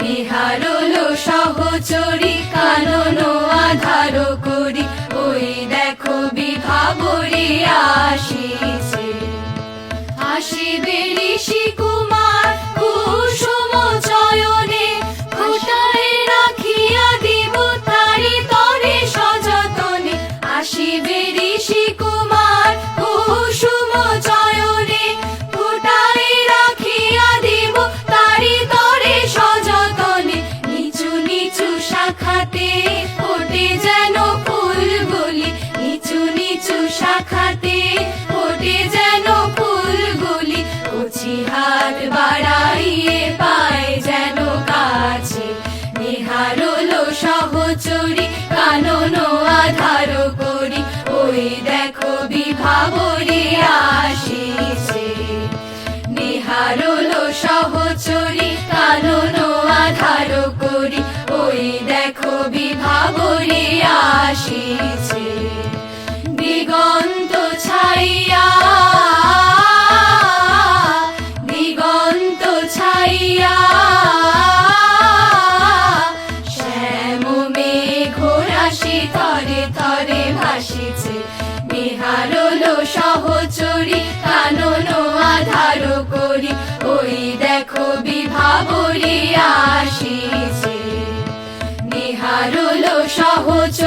নিহারলো সহচরী কানন আধার করি, ওই দেখো বিভাবরী আসিছে। আসিবে ঋষি কুমার কুসুম চয়নে, ফোঁটায় রাখিয়া দিব তারি তরে সযতনে। আসিবে ঋষি কুমার কুসুম চয়নে, ফোঁটায় রাখিয়া দিব তারি তরে সযতনে। নিচু নিচু শাখাতে ফোটে যেন ফুলগুলি, নিচু নিচু শাখাতে ফোটে যেন ফুলগুলি। কচি হাত বাড়াইয়ে পায় যেন কাছে, নিহারলো সহচরী কানন আধার করি, ওই দেখো বিভাবরী আসিছে। নিহারলো সহচরী কানন আধার করি, ওই দেখো বিভাবরী আসিছে। দিগন্ত ছাইয়া দিগন্ত ছাইয়া শ্যাম মেঘ রাশি থরে থরে ভাসিছে। নিহারলো সহচরী কানন আধার করি, ওই দেখো বিভাবরী আসিছে। নিহারলো সহচরী